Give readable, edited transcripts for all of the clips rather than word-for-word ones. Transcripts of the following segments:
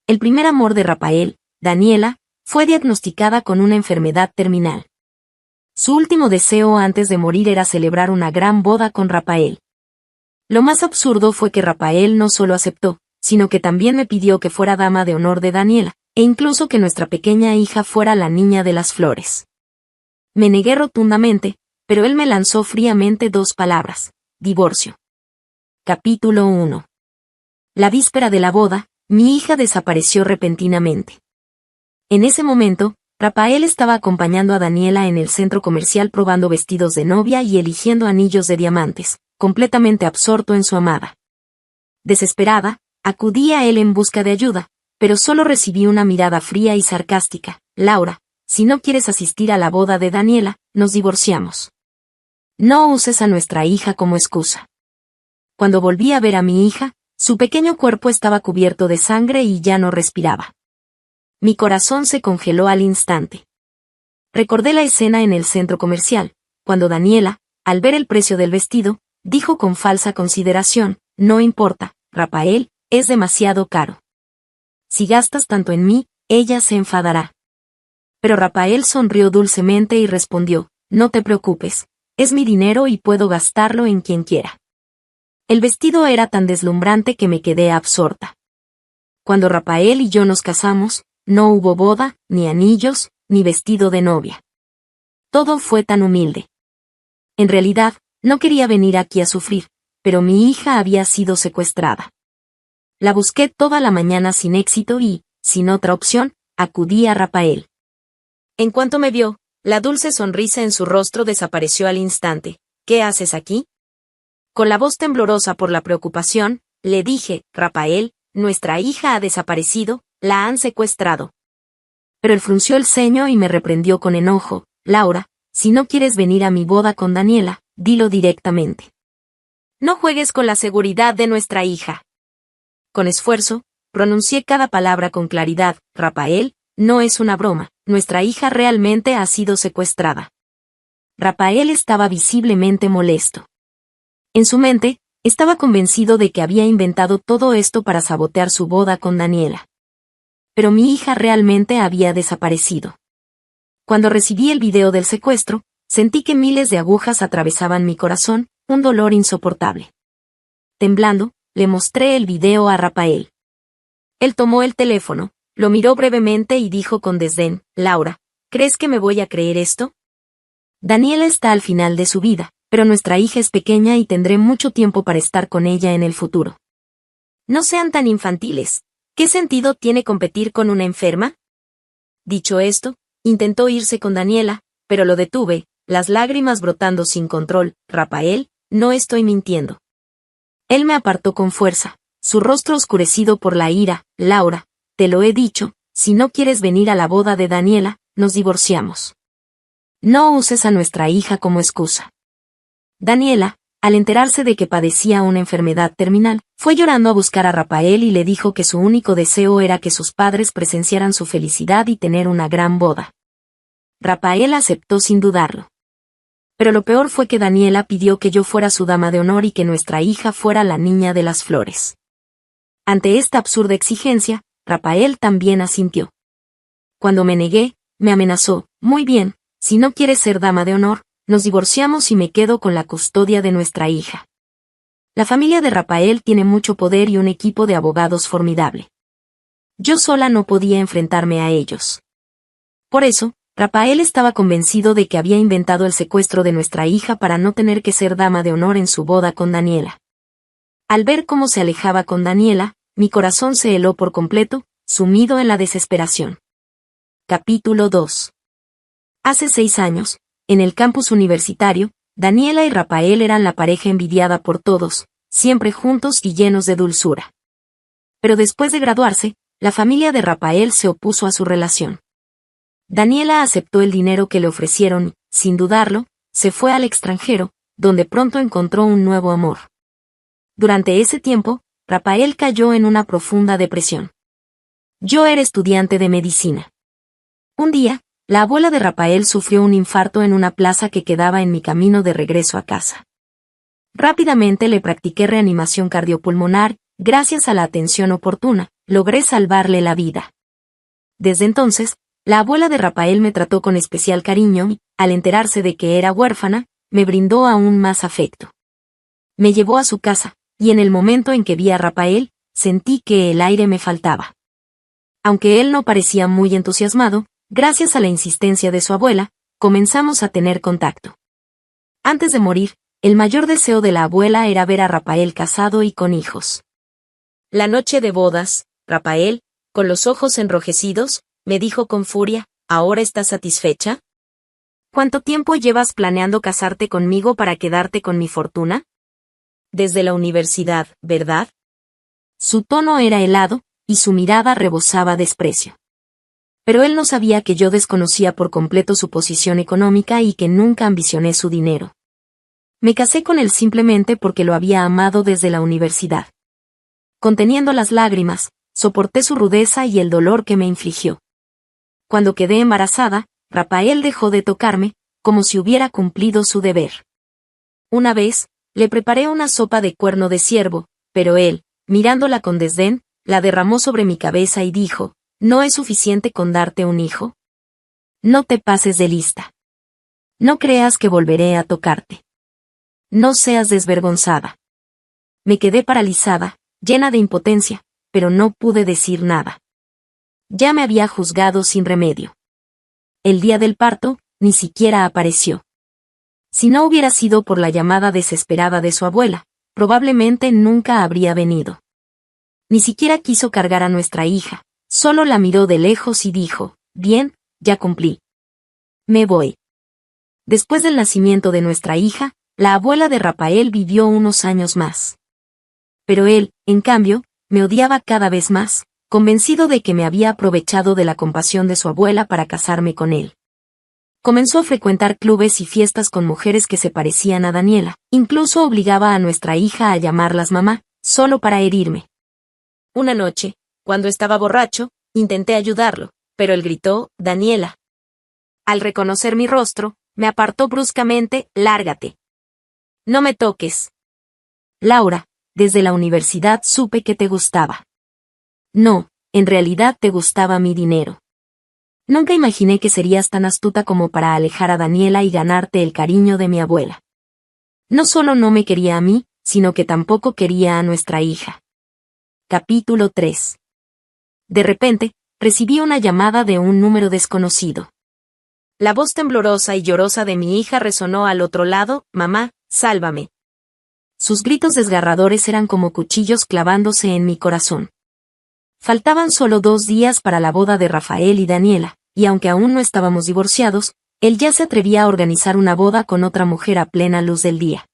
El primer amor de Rafael, Daniela, fue diagnosticada con una enfermedad terminal. Su último deseo antes de morir era celebrar una gran boda con Rafael. Lo más absurdo fue que Rafael no solo aceptó, sino que también me pidió que fuera dama de honor de Daniela, e incluso que nuestra pequeña hija fuera la niña de las flores. Me negué rotundamente, pero él me lanzó fríamente 2 palabras: divorcio. Capítulo 1. La víspera de la boda, mi hija desapareció repentinamente. En ese momento, Rafael estaba acompañando a Daniela en el centro comercial probando vestidos de novia y eligiendo anillos de diamantes, completamente absorto en su amada. Desesperada, acudí a él en busca de ayuda, pero solo recibí una mirada fría y sarcástica: Laura, si no quieres asistir a la boda de Daniela, nos divorciamos. No uses a nuestra hija como excusa. Cuando volví a ver a mi hija, su pequeño cuerpo estaba cubierto de sangre y ya no respiraba. Mi corazón se congeló al instante. Recordé la escena en el centro comercial, cuando Daniela, al ver el precio del vestido, dijo con falsa consideración: no importa, Rafael, es demasiado caro. Si gastas tanto en mí, ella se enfadará. Pero Rafael sonrió dulcemente y respondió: no te preocupes, es mi dinero y puedo gastarlo en quien quiera. El vestido era tan deslumbrante que me quedé absorta. Cuando Rafael y yo nos casamos, no hubo boda, ni anillos, ni vestido de novia. Todo fue tan humilde. En realidad, no quería venir aquí a sufrir, pero mi hija había sido secuestrada. La busqué toda la mañana sin éxito y, sin otra opción, acudí a Rafael. En cuanto me vio, la dulce sonrisa en su rostro desapareció al instante. ¿Qué haces aquí? Con la voz temblorosa por la preocupación, le dije: Rafael, nuestra hija ha desaparecido, la han secuestrado. Pero él frunció el ceño y me reprendió con enojo: Laura, si no quieres venir a mi boda con Daniela, dilo directamente. No juegues con la seguridad de nuestra hija. Con esfuerzo, pronuncié cada palabra con claridad: Rafael, no es una broma, nuestra hija realmente ha sido secuestrada. Rafael estaba visiblemente molesto. En su mente, estaba convencido de que había inventado todo esto para sabotear su boda con Daniela. Pero mi hija realmente había desaparecido. Cuando recibí el video del secuestro, sentí que miles de agujas atravesaban mi corazón, un dolor insoportable. Temblando, le mostré el video a Rafael. Él tomó el teléfono, lo miró brevemente y dijo con desdén: Laura, ¿crees que me voy a creer esto? Daniela está al final de su vida, pero nuestra hija es pequeña y tendré mucho tiempo para estar con ella en el futuro. No sean tan infantiles. ¿Qué sentido tiene competir con una enferma? Dicho esto, intentó irse con Daniela, pero lo detuve, las lágrimas brotando sin control. Rafael, no estoy mintiendo. Él me apartó con fuerza, su rostro oscurecido por la ira. Laura, te lo he dicho, si no quieres venir a la boda de Daniela, nos divorciamos. No uses a nuestra hija como excusa. Daniela, al enterarse de que padecía una enfermedad terminal, fue llorando a buscar a Rafael y le dijo que su único deseo era que sus padres presenciaran su felicidad y tener una gran boda. Rafael aceptó sin dudarlo. Pero lo peor fue que Daniela pidió que yo fuera su dama de honor y que nuestra hija fuera la niña de las flores. Ante esta absurda exigencia, Rafael también asintió. Cuando me negué, me amenazó: muy bien, si no quieres ser dama de honor, nos divorciamos y me quedo con la custodia de nuestra hija. La familia de Rafael tiene mucho poder y un equipo de abogados formidable. Yo sola no podía enfrentarme a ellos. Por eso, Rafael estaba convencido de que había inventado el secuestro de nuestra hija para no tener que ser dama de honor en su boda con Daniela. Al ver cómo se alejaba con Daniela, mi corazón se heló por completo, sumido en la desesperación. Capítulo 2. Hace 6 años, en el campus universitario, Daniela y Rafael eran la pareja envidiada por todos, siempre juntos y llenos de dulzura. Pero después de graduarse, la familia de Rafael se opuso a su relación. Daniela aceptó el dinero que le ofrecieron y, sin dudarlo, se fue al extranjero, donde pronto encontró un nuevo amor. Durante ese tiempo, Rafael cayó en una profunda depresión. Yo era estudiante de medicina. Un día, la abuela de Rafael sufrió un infarto en una plaza que quedaba en mi camino de regreso a casa. Rápidamente le practiqué reanimación cardiopulmonar, gracias a la atención oportuna, logré salvarle la vida. Desde entonces, la abuela de Rafael me trató con especial cariño y, al enterarse de que era huérfana, me brindó aún más afecto. Me llevó a su casa, y en el momento en que vi a Rafael, sentí que el aire me faltaba. Aunque él no parecía muy entusiasmado, gracias a la insistencia de su abuela, comenzamos a tener contacto. Antes de morir, el mayor deseo de la abuela era ver a Rafael casado y con hijos. La noche de bodas, Rafael, con los ojos enrojecidos, me dijo con furia, ¿ahora estás satisfecha? ¿Cuánto tiempo llevas planeando casarte conmigo para quedarte con mi fortuna? Desde la universidad, ¿verdad? Su tono era helado, y su mirada rebosaba desprecio. Pero él no sabía que yo desconocía por completo su posición económica y que nunca ambicioné su dinero. Me casé con él simplemente porque lo había amado desde la universidad. Conteniendo las lágrimas, soporté su rudeza y el dolor que me infligió. Cuando quedé embarazada, Rafael dejó de tocarme, como si hubiera cumplido su deber. Una vez, le preparé una sopa de cuerno de ciervo, pero él, mirándola con desdén, la derramó sobre mi cabeza y dijo, ¿no es suficiente con darte un hijo? No te pases de lista. No creas que volveré a tocarte. No seas desvergonzada. Me quedé paralizada, llena de impotencia, pero no pude decir nada. Ya me había juzgado sin remedio. El día del parto, ni siquiera apareció. Si no hubiera sido por la llamada desesperada de su abuela, probablemente nunca habría venido. Ni siquiera quiso cargar a nuestra hija, solo la miró de lejos y dijo, bien, ya cumplí. Me voy. Después del nacimiento de nuestra hija, la abuela de Rafael vivió unos años más. Pero él, en cambio, me odiaba cada vez más, convencido de que me había aprovechado de la compasión de su abuela para casarme con él. Comenzó a frecuentar clubes y fiestas con mujeres que se parecían a Daniela, incluso obligaba a nuestra hija a llamarlas mamá, solo para herirme. Una noche, cuando estaba borracho, intenté ayudarlo, pero él gritó, Daniela. Al reconocer mi rostro, me apartó bruscamente, lárgate. No me toques. Laura, desde la universidad supe que te gustaba. No, en realidad te gustaba mi dinero. Nunca imaginé que serías tan astuta como para alejar a Daniela y ganarte el cariño de mi abuela. No solo no me quería a mí, sino que tampoco quería a nuestra hija. Capítulo 3. De repente, recibí una llamada de un número desconocido. La voz temblorosa y llorosa de mi hija resonó al otro lado, mamá, sálvame. Sus gritos desgarradores eran como cuchillos clavándose en mi corazón. Faltaban solo 2 días para la boda de Rafael y Daniela, y aunque aún no estábamos divorciados, él ya se atrevía a organizar una boda con otra mujer a plena luz del día.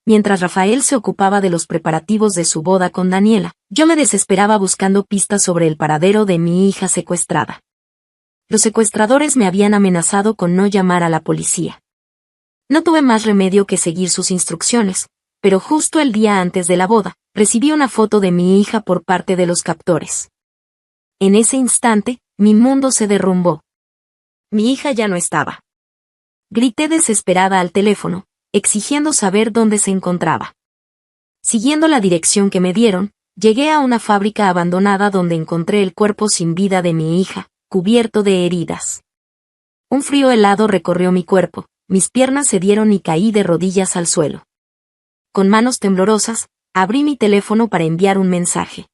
Mientras Rafael se ocupaba de los preparativos de su boda con Daniela, yo me desesperaba buscando pistas sobre el paradero de mi hija secuestrada. Los secuestradores me habían amenazado con no llamar a la policía. No tuve más remedio que seguir sus instrucciones, pero justo el día antes de la boda, recibí una foto de mi hija por parte de los captores. En ese instante, mi mundo se derrumbó. Mi hija ya no estaba. Grité desesperada al teléfono, exigiendo saber dónde se encontraba. Siguiendo la dirección que me dieron, llegué a una fábrica abandonada donde encontré el cuerpo sin vida de mi hija, cubierto de heridas. Un frío helado recorrió mi cuerpo, mis piernas cedieron y caí de rodillas al suelo. Con manos temblorosas, abrí mi teléfono para enviar un mensaje.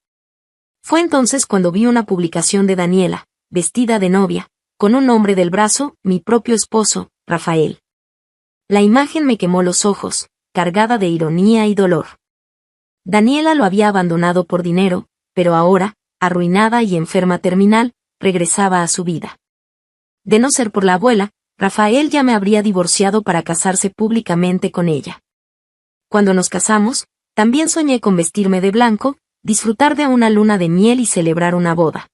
Fue entonces cuando vi una publicación de Daniela, vestida de novia, con un hombre del brazo, mi propio esposo, Rafael. La imagen me quemó los ojos, cargada de ironía y dolor. Daniela lo había abandonado por dinero, pero ahora, arruinada y enferma terminal, regresaba a su vida. De no ser por la abuela, Rafael ya me habría divorciado para casarse públicamente con ella. Cuando nos casamos, también soñé con vestirme de blanco, disfrutar de una luna de miel y celebrar una boda.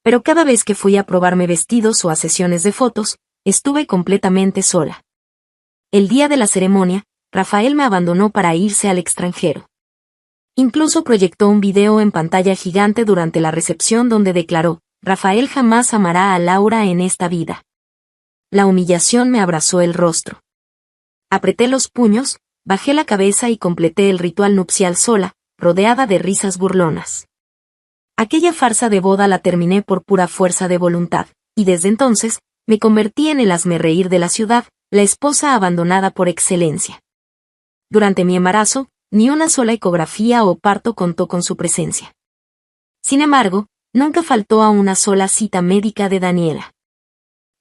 Pero cada vez que fui a probarme vestidos o a sesiones de fotos, estuve completamente sola. El día de la ceremonia, Rafael me abandonó para irse al extranjero. Incluso proyectó un video en pantalla gigante durante la recepción donde declaró, Rafael jamás amará a Laura en esta vida. La humillación me abrazó el rostro. Apreté los puños, bajé la cabeza y completé el ritual nupcial sola, rodeada de risas burlonas. Aquella farsa de boda la terminé por pura fuerza de voluntad, y desde entonces, me convertí en el hazmerreír de la ciudad, la esposa abandonada por excelencia. Durante mi embarazo, ni una sola ecografía o parto contó con su presencia. Sin embargo, nunca faltó a una sola cita médica de Daniela.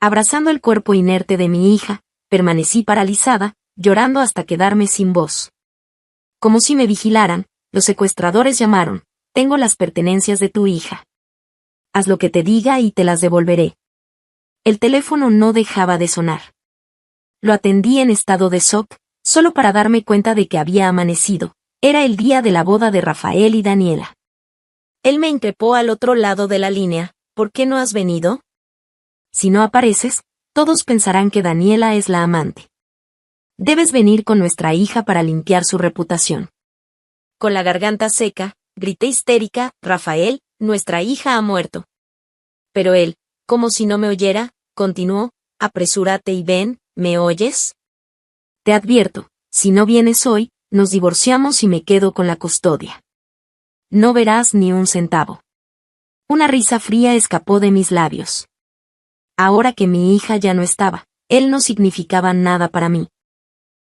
Abrazando el cuerpo inerte de mi hija, permanecí paralizada, llorando hasta quedarme sin voz. Como si me vigilaran, los secuestradores llamaron: «Tengo las pertenencias de tu hija. Haz lo que te diga y te las devolveré». El teléfono no dejaba de sonar. Lo atendí en estado de shock, solo para darme cuenta de que había amanecido. Era el día de la boda de Rafael y Daniela. Él me increpó al otro lado de la línea: «¿Por qué no has venido? Si no apareces, todos pensarán que Daniela es la amante. Debes venir con nuestra hija para limpiar su reputación». Con la garganta seca, grité histérica: «Rafael, nuestra hija ha muerto». Pero él, como si no me oyera, continuó: «Apresúrate y ven, ¿me oyes? Te advierto, si no vienes hoy, nos divorciamos y me quedo con la custodia. No verás ni un centavo». Una risa fría escapó de mis labios. Ahora que mi hija ya no estaba, él no significaba nada para mí.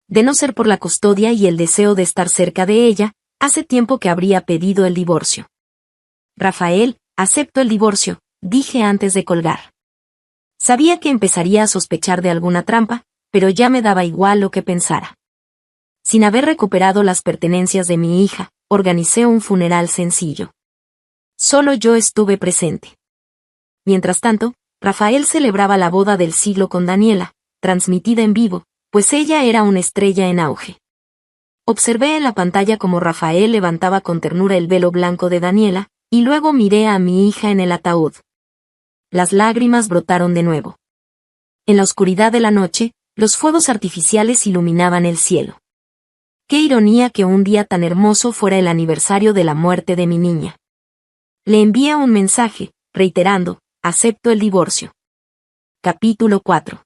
De no ser por la custodia y el deseo de estar cerca de ella, hace tiempo que habría pedido el divorcio. «Rafael, acepto el divorcio», dije antes de colgar. Sabía que empezaría a sospechar de alguna trampa, pero ya me daba igual lo que pensara. Sin haber recuperado las pertenencias de mi hija, organicé un funeral sencillo. Solo yo estuve presente. Mientras tanto, Rafael celebraba la boda del siglo con Daniela, transmitida en vivo, pues ella era una estrella en auge. Observé en la pantalla cómo Rafael levantaba con ternura el velo blanco de Daniela, y luego miré a mi hija en el ataúd. Las lágrimas brotaron de nuevo. En la oscuridad de la noche, los fuegos artificiales iluminaban el cielo. Qué ironía que un día tan hermoso fuera el aniversario de la muerte de mi niña. Le envié un mensaje, reiterando: «Acepto el divorcio». Capítulo 4.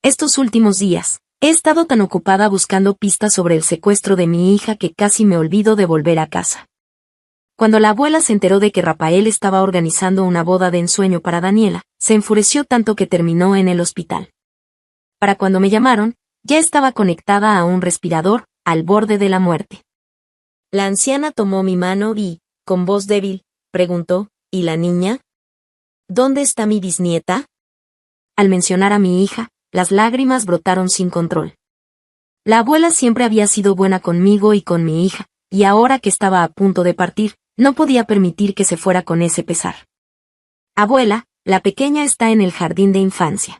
Estos últimos días, he estado tan ocupada buscando pistas sobre el secuestro de mi hija que casi me olvido de volver a casa. Cuando la abuela se enteró de que Rafael estaba organizando una boda de ensueño para Daniela, se enfureció tanto que terminó en el hospital. Para cuando me llamaron, ya estaba conectada a un respirador, al borde de la muerte. La anciana tomó mi mano y, con voz débil, preguntó: «¿Y la niña? ¿Dónde está mi bisnieta?». Al mencionar a mi hija, las lágrimas brotaron sin control. La abuela siempre había sido buena conmigo y con mi hija, y ahora que estaba a punto de partir, no podía permitir que se fuera con ese pesar. «Abuela, la pequeña está en el jardín de infancia.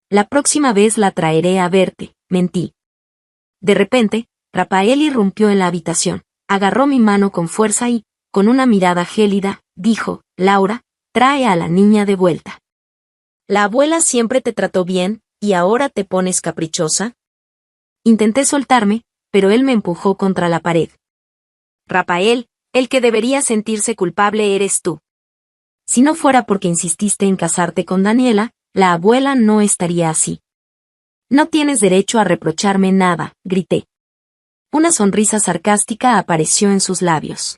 La próxima vez la traeré a verte», mentí. De repente, Rafael irrumpió en la habitación, agarró mi mano con fuerza y, con una mirada gélida, dijo: «Laura, trae a la niña de vuelta. La abuela siempre te trató bien, ¿y ahora te pones caprichosa?». Intenté soltarme, pero él me empujó contra la pared. «Rafael, el que debería sentirse culpable eres tú. Si no fuera porque insististe en casarte con Daniela, la abuela no estaría así. No tienes derecho a reprocharme nada», grité. Una sonrisa sarcástica apareció en sus labios.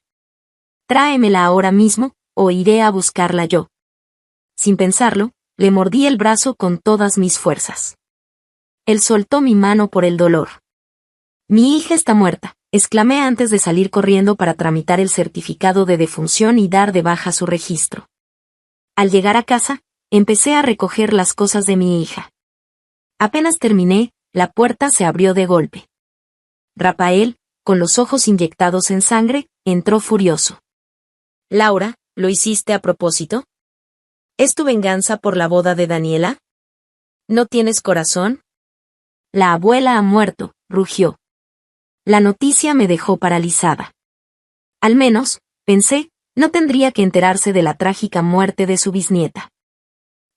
«Tráemela ahora mismo, o iré a buscarla yo». Sin pensarlo, le mordí el brazo con todas mis fuerzas. Él soltó mi mano por el dolor. «Mi hija está muerta», exclamé antes de salir corriendo para tramitar el certificado de defunción y dar de baja su registro. Al llegar a casa, empecé a recoger las cosas de mi hija. Apenas terminé, la puerta se abrió de golpe. Rafael, con los ojos inyectados en sangre, entró furioso. «Laura, ¿lo hiciste a propósito? ¿Es tu venganza por la boda de Daniela? ¿No tienes corazón?». «La abuela ha muerto», rugió. La noticia me dejó paralizada. Al menos, pensé, no tendría que enterarse de la trágica muerte de su bisnieta.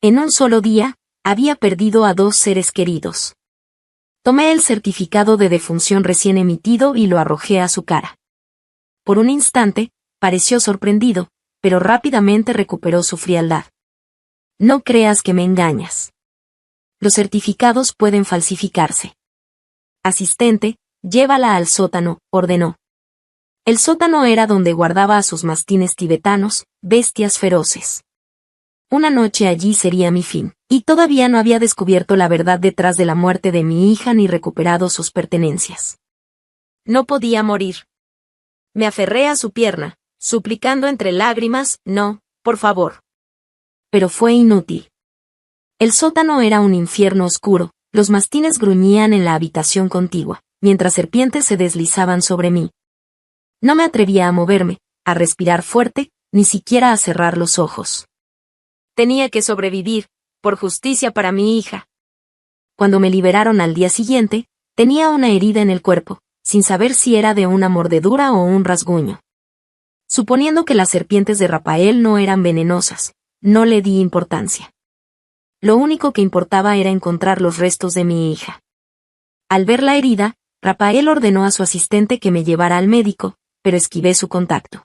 En un solo día, había perdido a 2 seres queridos. Tomé el certificado de defunción recién emitido y lo arrojé a su cara. Por un instante, pareció sorprendido, pero rápidamente recuperó su frialdad. «No creas que me engañas. Los certificados pueden falsificarse. Asistente, llévala al sótano», ordenó. El sótano era donde guardaba a sus mastines tibetanos, bestias feroces. Una noche allí sería mi fin, y todavía no había descubierto la verdad detrás de la muerte de mi hija ni recuperado sus pertenencias. No podía morir. Me aferré a su pierna, suplicando entre lágrimas, no, por favor. Pero fue inútil. El sótano era un infierno oscuro, los mastines gruñían en la habitación contigua, mientras serpientes se deslizaban sobre mí. No me atrevía a moverme, a respirar fuerte, ni siquiera a cerrar los ojos. Tenía que sobrevivir, por justicia para mi hija. Cuando me liberaron al día siguiente, tenía una herida en el cuerpo, sin saber si era de una mordedura o un rasguño. Suponiendo que las serpientes de Rafael no eran venenosas, no le di importancia. Lo único que importaba era encontrar los restos de mi hija. Al ver la herida, Rafael ordenó a su asistente que me llevara al médico, pero esquivé su contacto.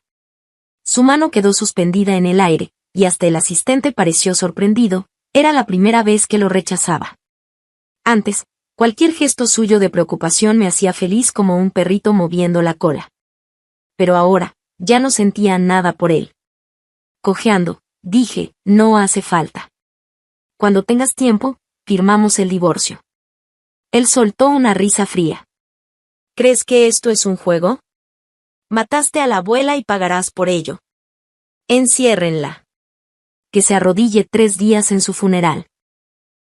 Su mano quedó suspendida en el aire, y hasta el asistente pareció sorprendido, era la primera vez que lo rechazaba. Antes, cualquier gesto suyo de preocupación me hacía feliz como un perrito moviendo la cola. Pero ahora, ya no sentía nada por él. Cojeando, dije, no hace falta. Cuando tengas tiempo, firmamos el divorcio. Él soltó una risa fría. ¿Crees que esto es un juego? Mataste a la abuela y pagarás por ello. Enciérrenla. Que se arrodille 3 días en su funeral.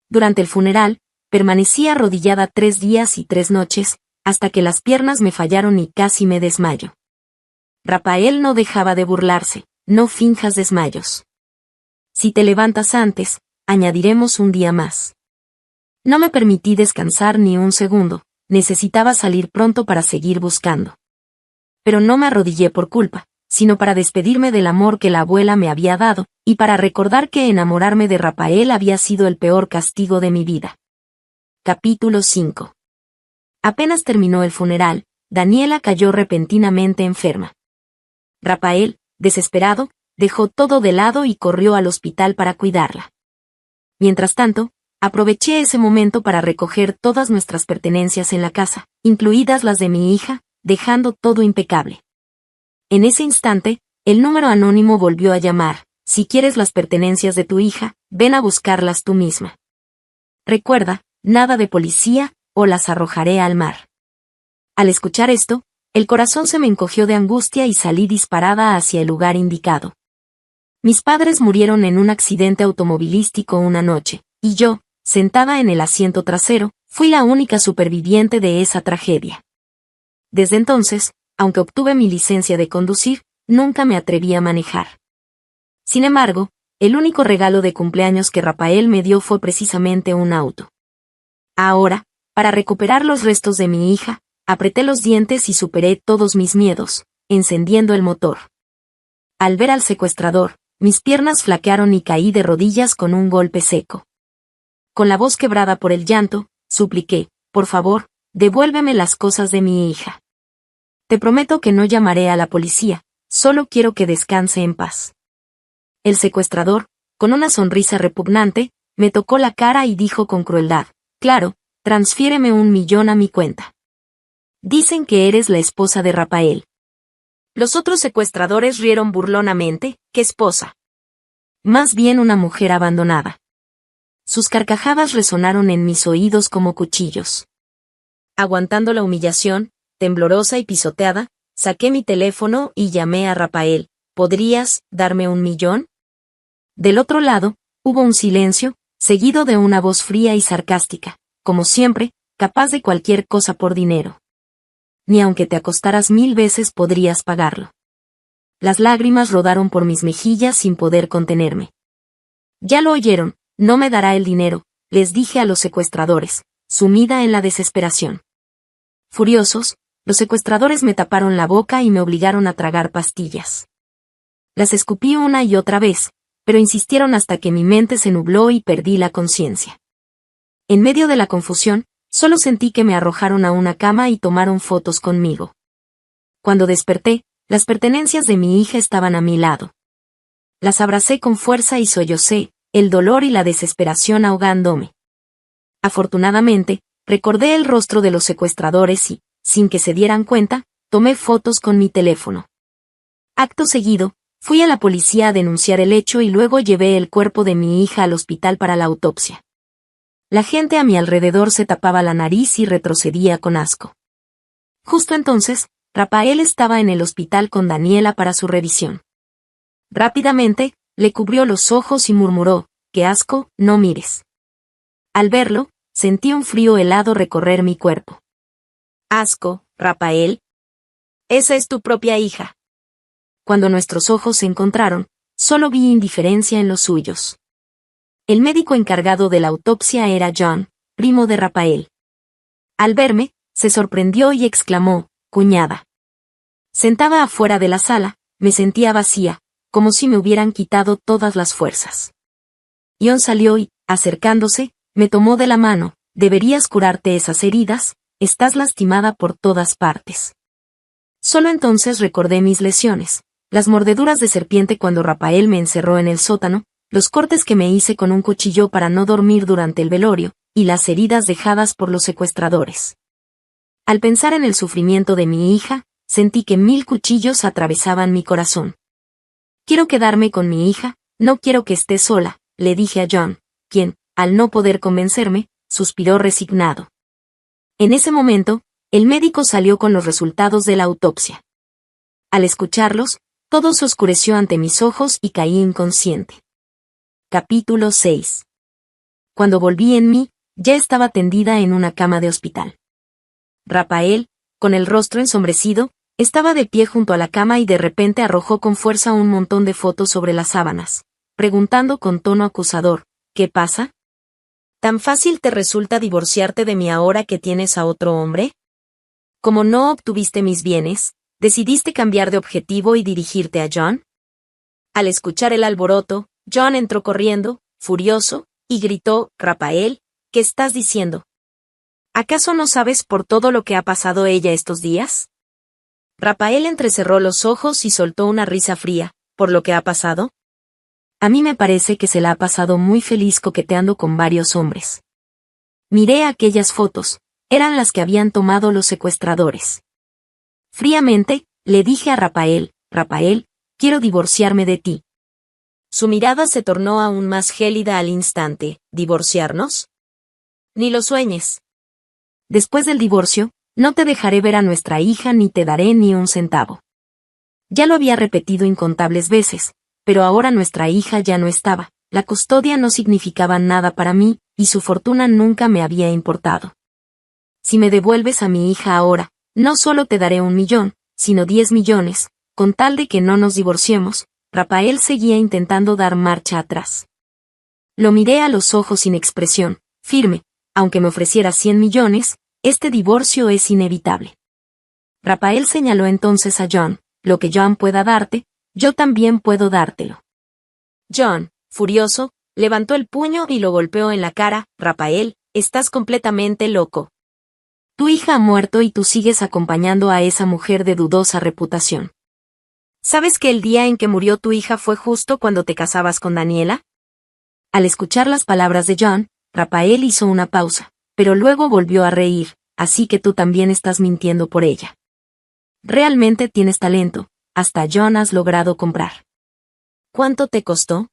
Durante el funeral, permanecí arrodillada 3 días y 3 noches, hasta que las piernas me fallaron y casi me desmayo. Rafael no dejaba de burlarse, no finjas desmayos. Si te levantas antes, añadiremos un día más. No me permití descansar ni un segundo, necesitaba salir pronto para seguir buscando. Pero no me arrodillé por culpa, sino para despedirme del amor que la abuela me había dado, y para recordar que enamorarme de Rafael había sido el peor castigo de mi vida. Capítulo 5. Apenas terminó el funeral, Daniela cayó repentinamente enferma. Rafael, desesperado, dejó todo de lado y corrió al hospital para cuidarla. Mientras tanto, aproveché ese momento para recoger todas nuestras pertenencias en la casa, incluidas las de mi hija, dejando todo impecable. En ese instante, el número anónimo volvió a llamar. Si quieres las pertenencias de tu hija, ven a buscarlas tú misma. Recuerda, nada de policía, o las arrojaré al mar. Al escuchar esto, el corazón se me encogió de angustia y salí disparada hacia el lugar indicado. Mis padres murieron en un accidente automovilístico una noche, y yo, sentada en el asiento trasero, fui la única superviviente de esa tragedia. Desde entonces, aunque obtuve mi licencia de conducir, nunca me atreví a manejar. Sin embargo, el único regalo de cumpleaños que Rafael me dio fue precisamente un auto. Ahora, para recuperar los restos de mi hija, apreté los dientes y superé todos mis miedos, encendiendo el motor. Al ver al secuestrador, mis piernas flaquearon y caí de rodillas con un golpe seco. Con la voz quebrada por el llanto, supliqué, por favor, devuélveme las cosas de mi hija. Te prometo que no llamaré a la policía, solo quiero que descanse en paz. El secuestrador, con una sonrisa repugnante, me tocó la cara y dijo con crueldad, claro, transfiéreme 1 millón a mi cuenta. Dicen que eres la esposa de Rafael. Los otros secuestradores rieron burlonamente, ¿qué esposa? Más bien una mujer abandonada. Sus carcajadas resonaron en mis oídos como cuchillos. Aguantando la humillación, temblorosa y pisoteada, saqué mi teléfono y llamé a Rafael. ¿Podrías darme 1 millón? Del otro lado, hubo un silencio, seguido de una voz fría y sarcástica, como siempre, capaz de cualquier cosa por dinero. Ni aunque te acostaras 1000 veces podrías pagarlo. Las lágrimas rodaron por mis mejillas sin poder contenerme. Ya lo oyeron, no me dará el dinero, les dije a los secuestradores, sumida en la desesperación. Furiosos, los secuestradores me taparon la boca y me obligaron a tragar pastillas. Las escupí una y otra vez, pero insistieron hasta que mi mente se nubló y perdí la conciencia. En medio de la confusión, solo sentí que me arrojaron a una cama y tomaron fotos conmigo. Cuando desperté, las pertenencias de mi hija estaban a mi lado. Las abracé con fuerza y sollocé, el dolor y la desesperación ahogándome. Afortunadamente, recordé el rostro de los secuestradores y, sin que se dieran cuenta, tomé fotos con mi teléfono. Acto seguido, fui a la policía a denunciar el hecho y luego llevé el cuerpo de mi hija al hospital para la autopsia. La gente a mi alrededor se tapaba la nariz y retrocedía con asco. Justo entonces, Rafael estaba en el hospital con Daniela para su revisión. Rápidamente, le cubrió los ojos y murmuró, «¡Qué asco, no mires!». Al verlo, sentí un frío helado recorrer mi cuerpo. «¿Asco, Rafael? Esa es tu propia hija». Cuando nuestros ojos se encontraron, solo vi indiferencia en los suyos. El médico encargado de la autopsia era John, primo de Rafael. Al verme, se sorprendió y exclamó, «Cuñada». Sentada afuera de la sala, me sentía vacía, como si me hubieran quitado todas las fuerzas. John salió y, acercándose, me tomó de la mano, «Deberías curarte esas heridas, estás lastimada por todas partes». Solo entonces recordé mis lesiones, las mordeduras de serpiente cuando Rafael me encerró en el sótano, los cortes que me hice con un cuchillo para no dormir durante el velorio, y las heridas dejadas por los secuestradores. Al pensar en el sufrimiento de mi hija, sentí que 1000 cuchillos atravesaban mi corazón. «Quiero quedarme con mi hija, no quiero que esté sola», le dije a John, quien, al no poder convencerme, suspiró resignado. En ese momento, el médico salió con los resultados de la autopsia. Al escucharlos, todo se oscureció ante mis ojos y caí inconsciente. Capítulo 6. Cuando volví en mí, ya estaba tendida en una cama de hospital. Rafael, con el rostro ensombrecido, estaba de pie junto a la cama y de repente arrojó con fuerza un montón de fotos sobre las sábanas, preguntando con tono acusador, «¿Qué pasa? ¿Tan fácil te resulta divorciarte de mí ahora que tienes a otro hombre? Como no obtuviste mis bienes, ¿decidiste cambiar de objetivo y dirigirte a John?». Al escuchar el alboroto, John entró corriendo, furioso, y gritó, «Rafael, ¿qué estás diciendo? ¿Acaso no sabes por todo lo que ha pasado ella estos días?». Rafael entrecerró los ojos y soltó una risa fría, «¿Por lo que ha pasado?». «A mí me parece que se la ha pasado muy feliz coqueteando con varios hombres». Miré aquellas fotos, eran las que habían tomado los secuestradores. Fríamente, le dije a Rafael, «Rafael, quiero divorciarme de ti». Su mirada se tornó aún más gélida al instante, «¿Divorciarnos? Ni lo sueñes. Después del divorcio, no te dejaré ver a nuestra hija ni te daré ni un centavo». Ya lo había repetido incontables veces, pero ahora nuestra hija ya no estaba, la custodia no significaba nada para mí, y su fortuna nunca me había importado. «Si me devuelves a mi hija ahora, no solo te daré 1 millón, sino 10 millones, con tal de que no nos divorciemos». Rafael seguía intentando dar marcha atrás. Lo miré a los ojos sin expresión, firme, aunque me ofreciera 100 millones, este divorcio es inevitable. Rafael señaló entonces a John, «Lo que John pueda darte, yo también puedo dártelo». John, furioso, levantó el puño y lo golpeó en la cara, «Rafael, estás completamente loco. Tu hija ha muerto y tú sigues acompañando a esa mujer de dudosa reputación. ¿Sabes que el día en que murió tu hija fue justo cuando te casabas con Daniela?». Al escuchar las palabras de John, Rafael hizo una pausa, pero luego volvió a reír, «Así que tú también estás mintiendo por ella. Realmente tienes talento, hasta John has logrado comprar». «¿Cuánto te costó?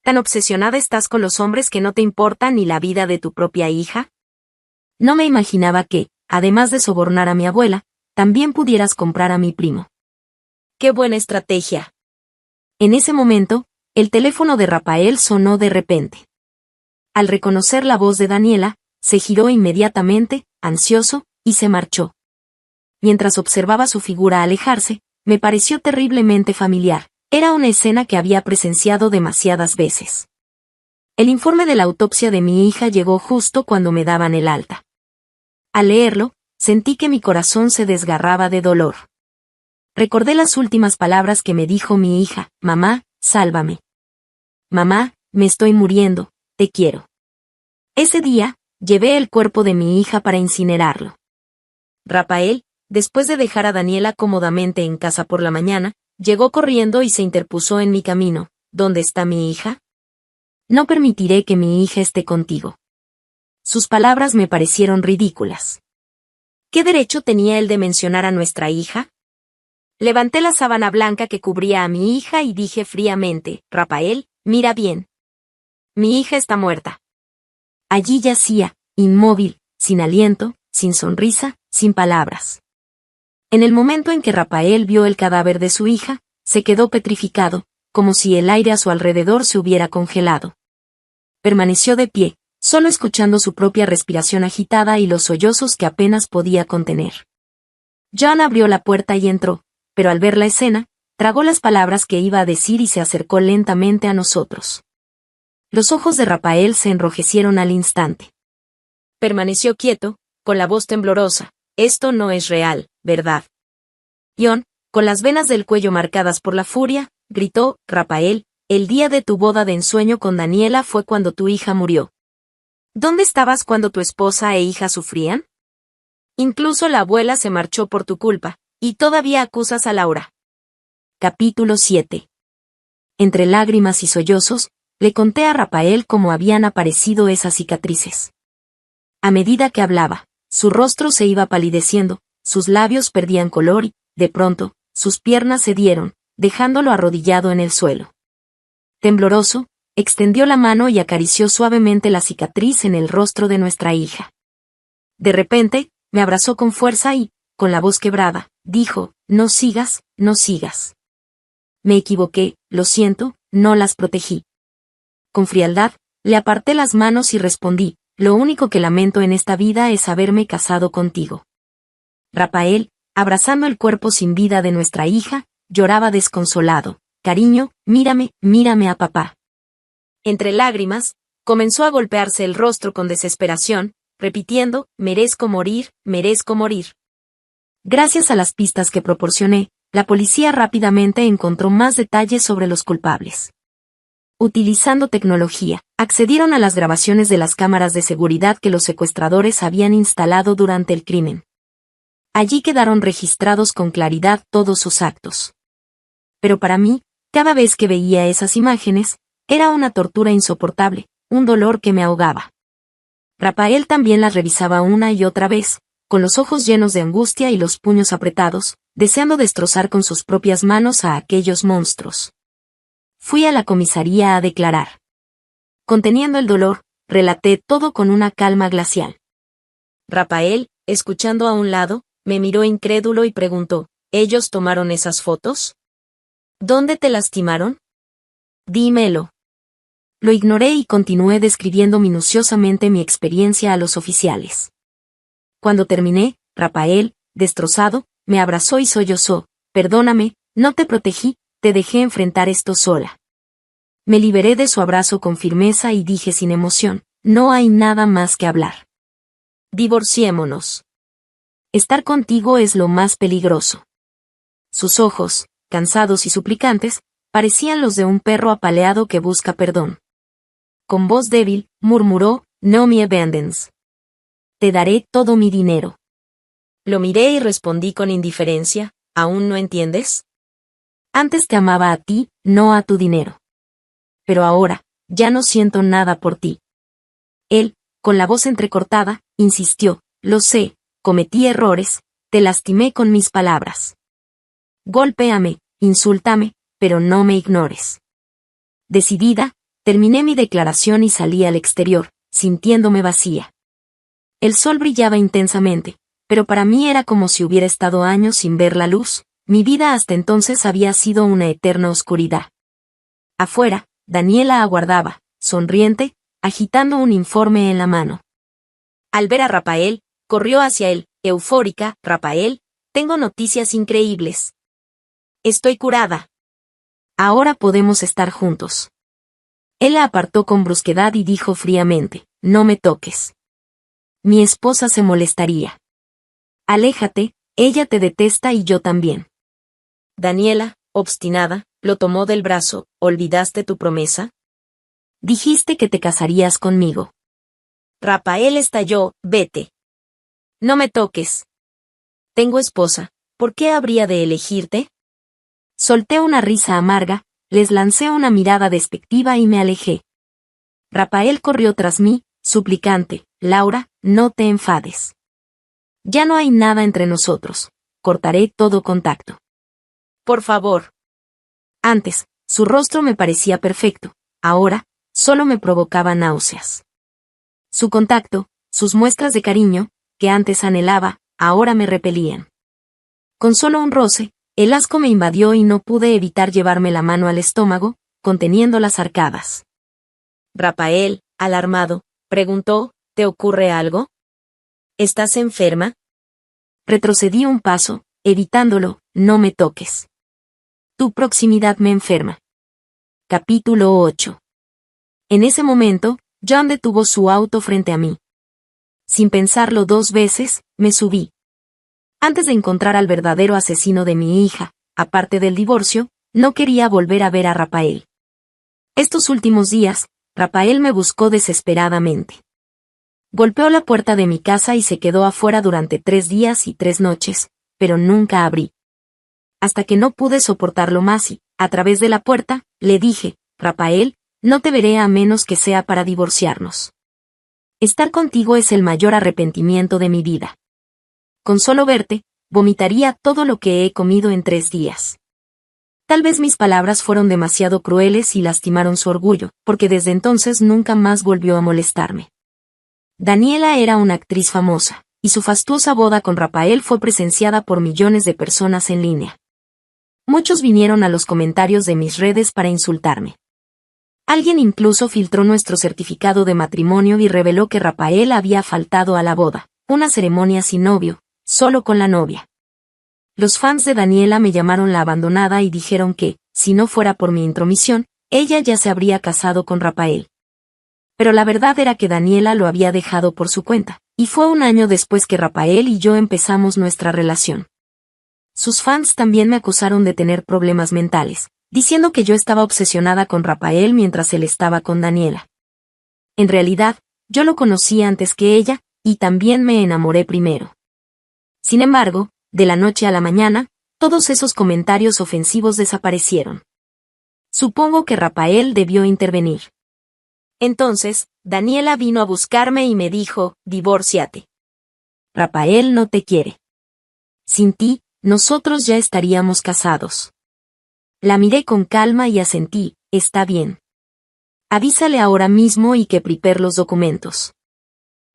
¿Tan obsesionada estás con los hombres que no te importa ni la vida de tu propia hija? No me imaginaba que, además de sobornar a mi abuela, también pudieras comprar a mi primo». «¡Qué buena estrategia!». En ese momento, el teléfono de Rafael sonó de repente. Al reconocer la voz de Daniela, se giró inmediatamente, ansioso, y se marchó. Mientras observaba su figura alejarse, me pareció terriblemente familiar, era una escena que había presenciado demasiadas veces. El informe de la autopsia de mi hija llegó justo cuando me daban el alta. Al leerlo, sentí que mi corazón se desgarraba de dolor. Recordé las últimas palabras que me dijo mi hija, «Mamá, sálvame. Mamá, me estoy muriendo, te quiero». Ese día, llevé el cuerpo de mi hija para incinerarlo. Rafael, después de dejar a Daniela cómodamente en casa por la mañana, llegó corriendo y se interpuso en mi camino. «¿Dónde está mi hija? No permitiré que mi hija esté contigo». Sus palabras me parecieron ridículas. ¿Qué derecho tenía él de mencionar a nuestra hija? Levanté la sábana blanca que cubría a mi hija y dije fríamente, Rafael, mira bien. Mi hija está muerta. Allí yacía, inmóvil, sin aliento, sin sonrisa, sin palabras. En el momento en que Rafael vio el cadáver de su hija, se quedó petrificado, como si el aire a su alrededor se hubiera congelado. Permaneció de pie, solo escuchando su propia respiración agitada y los sollozos que apenas podía contener. John abrió la puerta y entró, pero al ver la escena, tragó las palabras que iba a decir y se acercó lentamente a nosotros. Los ojos de Rafael se enrojecieron al instante. Permaneció quieto, con la voz temblorosa. Esto no es real, ¿verdad? John, con las venas del cuello marcadas por la furia, gritó, Rafael, el día de tu boda de ensueño con Daniela fue cuando tu hija murió. ¿Dónde estabas cuando tu esposa e hija sufrían? Incluso la abuela se marchó por tu culpa, y todavía acusas a Laura. Capítulo 7. Entre lágrimas y sollozos, le conté a Rafael cómo habían aparecido esas cicatrices. A medida que hablaba, su rostro se iba palideciendo, sus labios perdían color y, de pronto, sus piernas cedieron, dejándolo arrodillado en el suelo. Tembloroso, extendió la mano y acarició suavemente la cicatriz en el rostro de nuestra hija. De repente, me abrazó con fuerza y, con la voz quebrada, dijo, no sigas, no sigas. Me equivoqué, lo siento, no las protegí. Con frialdad, le aparté las manos y respondí, lo único que lamento en esta vida es haberme casado contigo. Rafael, abrazando el cuerpo sin vida de nuestra hija, lloraba desconsolado. Cariño, mírame, mírame a papá. Entre lágrimas, comenzó a golpearse el rostro con desesperación, repitiendo, merezco morir, merezco morir. Gracias a las pistas que proporcioné, la policía rápidamente encontró más detalles sobre los culpables. Utilizando tecnología, accedieron a las grabaciones de las cámaras de seguridad que los secuestradores habían instalado durante el crimen. Allí quedaron registrados con claridad todos sus actos. Pero para mí, cada vez que veía esas imágenes, era una tortura insoportable, un dolor que me ahogaba. Rafael también las revisaba una y otra vez, con los ojos llenos de angustia y los puños apretados, deseando destrozar con sus propias manos a aquellos monstruos. Fui a la comisaría a declarar. Conteniendo el dolor, relaté todo con una calma glacial. Rafael, escuchando a un lado, me miró incrédulo y preguntó, ¿ellos tomaron esas fotos? ¿Dónde te lastimaron? Dímelo. Lo ignoré y continué describiendo minuciosamente mi experiencia a los oficiales. Cuando terminé, Rafael, destrozado, me abrazó y sollozó, perdóname, no te protegí, te dejé enfrentar esto sola. Me liberé de su abrazo con firmeza y dije sin emoción, no hay nada más que hablar. Divorciémonos. Estar contigo es lo más peligroso. Sus ojos, cansados y suplicantes, parecían los de un perro apaleado que busca perdón. Con voz débil, murmuró, no me abandons. Te daré todo mi dinero. Lo miré y respondí con indiferencia, ¿aún no entiendes? Antes te amaba a ti, no a tu dinero. Pero ahora, ya no siento nada por ti. Él, con la voz entrecortada, insistió, lo sé, cometí errores, te lastimé con mis palabras. Golpéame, insúltame, pero no me ignores. Decidida, terminé mi declaración y salí al exterior, sintiéndome vacía. El sol brillaba intensamente, pero para mí era como si hubiera estado años sin ver la luz, mi vida hasta entonces había sido una eterna oscuridad. Afuera, Daniela aguardaba, sonriente, agitando un informe en la mano. Al ver a Rafael, corrió hacia él, eufórica, Rafael, tengo noticias increíbles. Estoy curada. Ahora podemos estar juntos. Él la apartó con brusquedad y dijo fríamente, no me toques. Mi esposa se molestaría. Aléjate, ella te detesta y yo también. Daniela, obstinada, lo tomó del brazo, ¿olvidaste tu promesa? Dijiste que te casarías conmigo. Rafael estalló, vete. No me toques. Tengo esposa, ¿por qué habría de elegirte? Solté una risa amarga, les lancé una mirada despectiva y me alejé. Rafael corrió tras mí, suplicante, Laura, no te enfades. Ya no hay nada entre nosotros. Cortaré todo contacto. Por favor. Antes, su rostro me parecía perfecto. Ahora, solo me provocaba náuseas. Su contacto, sus muestras de cariño, que antes anhelaba, ahora me repelían. Con solo un roce, el asco me invadió y no pude evitar llevarme la mano al estómago, conteniendo las arcadas. Rafael, alarmado, preguntó, ¿te ocurre algo? ¿Estás enferma? Retrocedí un paso, evitándolo, no me toques. Tu proximidad me enferma. Capítulo 8. En ese momento, John detuvo su auto frente a mí. Sin pensarlo 2 veces, me subí. Antes de encontrar al verdadero asesino de mi hija, aparte del divorcio, no quería volver a ver a Rafael. Estos últimos días, Rafael me buscó desesperadamente. Golpeó la puerta de mi casa y se quedó afuera durante 3 días y 3 noches, pero nunca abrí. Hasta que no pude soportarlo más y, a través de la puerta, le dije, Rafael, no te veré a menos que sea para divorciarnos. Estar contigo es el mayor arrepentimiento de mi vida. Con solo verte, vomitaría todo lo que he comido en 3 días. Tal vez mis palabras fueron demasiado crueles y lastimaron su orgullo, porque desde entonces nunca más volvió a molestarme. Daniela era una actriz famosa, y su fastuosa boda con Rafael fue presenciada por millones de personas en línea. Muchos vinieron a los comentarios de mis redes para insultarme. Alguien incluso filtró nuestro certificado de matrimonio y reveló que Rafael había faltado a la boda, una ceremonia sin novio, solo con la novia. Los fans de Daniela me llamaron la abandonada y dijeron que, si no fuera por mi intromisión, ella ya se habría casado con Rafael. Pero la verdad era que Daniela lo había dejado por su cuenta, y fue un año después que Rafael y yo empezamos nuestra relación. Sus fans también me acusaron de tener problemas mentales, diciendo que yo estaba obsesionada con Rafael mientras él estaba con Daniela. En realidad, yo lo conocí antes que ella, y también me enamoré primero. Sin embargo, de la noche a la mañana, todos esos comentarios ofensivos desaparecieron. Supongo que Rafael debió intervenir. Entonces, Daniela vino a buscarme y me dijo, divórciate. Rafael no te quiere. Sin ti, nosotros ya estaríamos casados. La miré con calma y asentí, está bien. Avísale ahora mismo y que prepare los documentos.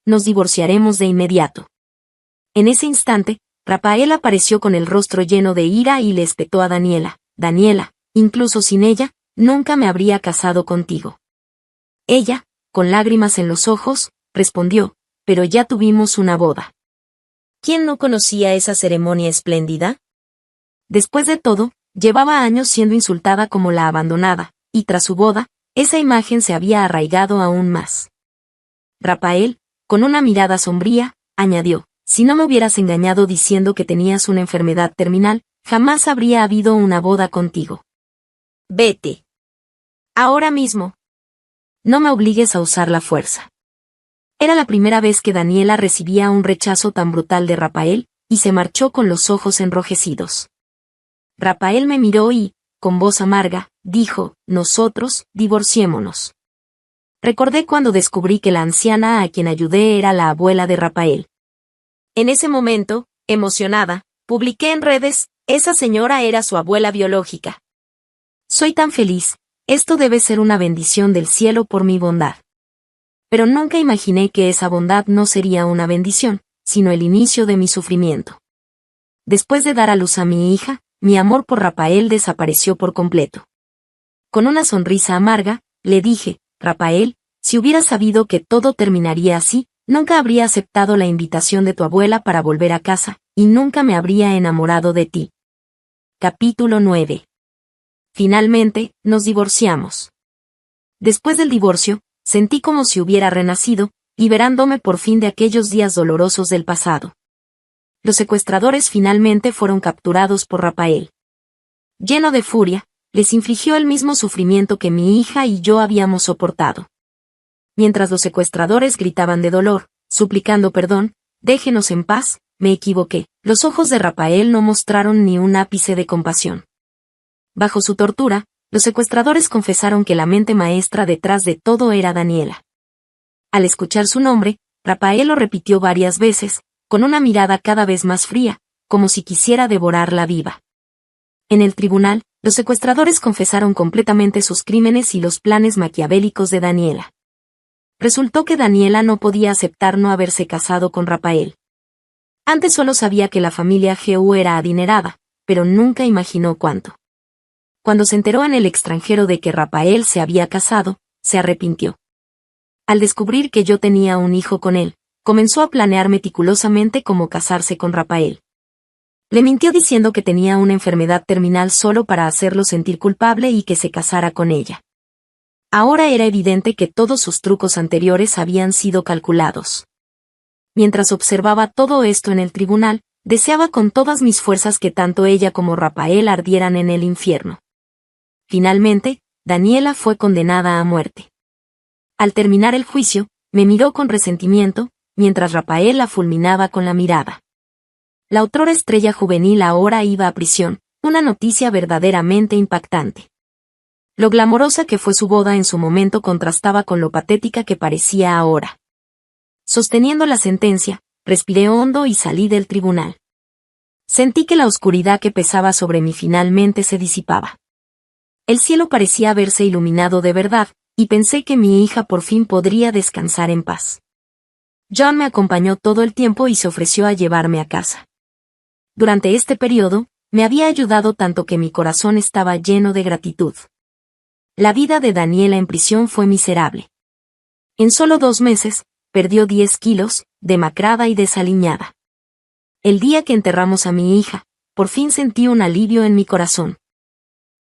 Nos divorciaremos de inmediato. En ese instante, Rafael apareció con el rostro lleno de ira y le espetó a Daniela, Daniela, incluso sin ella, nunca me habría casado contigo. Ella, con lágrimas en los ojos, respondió, pero ya tuvimos una boda. ¿Quién no conocía esa ceremonia espléndida? Después de todo, llevaba años siendo insultada como la abandonada, y tras su boda, esa imagen se había arraigado aún más. Rafael, con una mirada sombría, añadió, si no me hubieras engañado diciendo que tenías una enfermedad terminal, jamás habría habido una boda contigo. Vete. Ahora mismo. No me obligues a usar la fuerza. Era la primera vez que Daniela recibía un rechazo tan brutal de Rafael, y se marchó con los ojos enrojecidos. Rafael me miró y, con voz amarga, dijo, nosotros, divorciémonos. Recordé cuando descubrí que la anciana a quien ayudé era la abuela de Rafael. En ese momento, emocionada, publiqué en redes, esa señora era su abuela biológica. Soy tan feliz, esto debe ser una bendición del cielo por mi bondad. Pero nunca imaginé que esa bondad no sería una bendición, sino el inicio de mi sufrimiento. Después de dar a luz a mi hija, mi amor por Rafael desapareció por completo. Con una sonrisa amarga, le dije, Rafael, si hubieras sabido que todo terminaría así, nunca habría aceptado la invitación de tu abuela para volver a casa, y nunca me habría enamorado de ti. Capítulo 9. Finalmente, nos divorciamos. Después del divorcio, sentí como si hubiera renacido, liberándome por fin de aquellos días dolorosos del pasado. Los secuestradores finalmente fueron capturados por Rafael. Lleno de furia, les infligió el mismo sufrimiento que mi hija y yo habíamos soportado. Mientras los secuestradores gritaban de dolor, suplicando perdón, déjenos en paz, me equivoqué, los ojos de Rafael no mostraron ni un ápice de compasión. Bajo su tortura, los secuestradores confesaron que la mente maestra detrás de todo era Daniela. Al escuchar su nombre, Rafael lo repitió varias veces, con una mirada cada vez más fría, como si quisiera devorarla viva. En el tribunal, los secuestradores confesaron completamente sus crímenes y los planes maquiavélicos de Daniela. Resultó que Daniela no podía aceptar no haberse casado con Rafael. Antes solo sabía que la familia Gu era adinerada, pero nunca imaginó cuánto. Cuando se enteró en el extranjero de que Rafael se había casado, se arrepintió. Al descubrir que yo tenía un hijo con él, comenzó a planear meticulosamente cómo casarse con Rafael. Le mintió diciendo que tenía una enfermedad terminal solo para hacerlo sentir culpable y que se casara con ella. Ahora era evidente que todos sus trucos anteriores habían sido calculados. Mientras observaba todo esto en el tribunal, deseaba con todas mis fuerzas que tanto ella como Rafael ardieran en el infierno. Finalmente, Daniela fue condenada a muerte. Al terminar el juicio, me miró con resentimiento, mientras Rafael la fulminaba con la mirada. La otrora estrella juvenil ahora iba a prisión, una noticia verdaderamente impactante. Lo glamorosa que fue su boda en su momento contrastaba con lo patética que parecía ahora. Sosteniendo la sentencia, respiré hondo y salí del tribunal. Sentí que la oscuridad que pesaba sobre mí finalmente se disipaba. El cielo parecía haberse iluminado de verdad, y pensé que mi hija por fin podría descansar en paz. John me acompañó todo el tiempo y se ofreció a llevarme a casa. Durante este periodo, me había ayudado tanto que mi corazón estaba lleno de gratitud. La vida de Daniela en prisión fue miserable. En solo 2 meses, perdió 10 kilos, demacrada y desaliñada. El día que enterramos a mi hija, por fin sentí un alivio en mi corazón.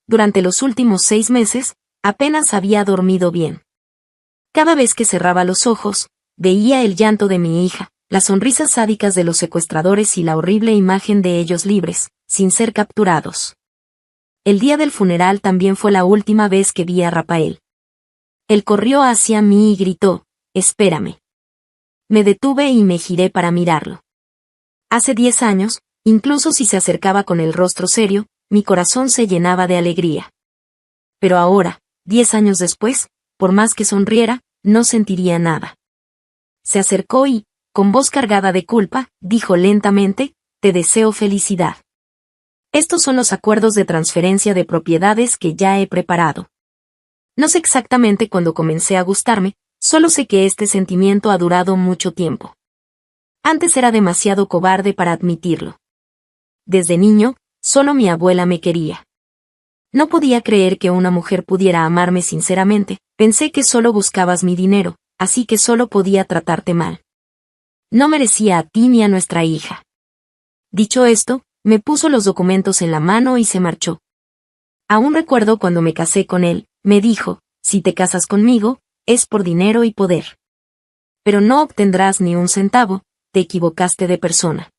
Durante los últimos 6 meses, apenas había dormido bien. Cada vez que cerraba los ojos, veía el llanto de mi hija, las sonrisas sádicas de los secuestradores y la horrible imagen de ellos libres, sin ser capturados. El día del funeral también fue la última vez que vi a Rafael. Él corrió hacia mí y gritó, «Espérame». Me detuve y me giré para mirarlo. Hace 10 años, incluso si se acercaba con el rostro serio, mi corazón se llenaba de alegría. Pero ahora, 10 años después, por más que sonriera, no sentiría nada. Se acercó y, con voz cargada de culpa, dijo lentamente, «Te deseo felicidad. Estos son los acuerdos de transferencia de propiedades que ya he preparado». No sé exactamente cuándo comencé a gustarme, solo sé que este sentimiento ha durado mucho tiempo. Antes era demasiado cobarde para admitirlo. Desde niño, solo mi abuela me quería. No podía creer que una mujer pudiera amarme sinceramente, pensé que solo buscabas mi dinero, así que solo podía tratarte mal. No merecía a ti ni a nuestra hija. Dicho esto, me puso los documentos en la mano y se marchó. Aún recuerdo cuando me casé con él, me dijo, «Si te casas conmigo, es por dinero y poder. Pero no obtendrás ni un centavo, te equivocaste de persona».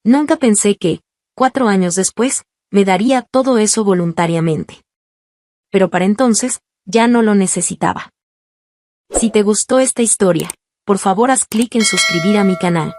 Nunca pensé que, 4 años después, me daría todo eso voluntariamente. Pero para entonces, ya no lo necesitaba. Si te gustó esta historia, por favor haz clic en suscribir a mi canal.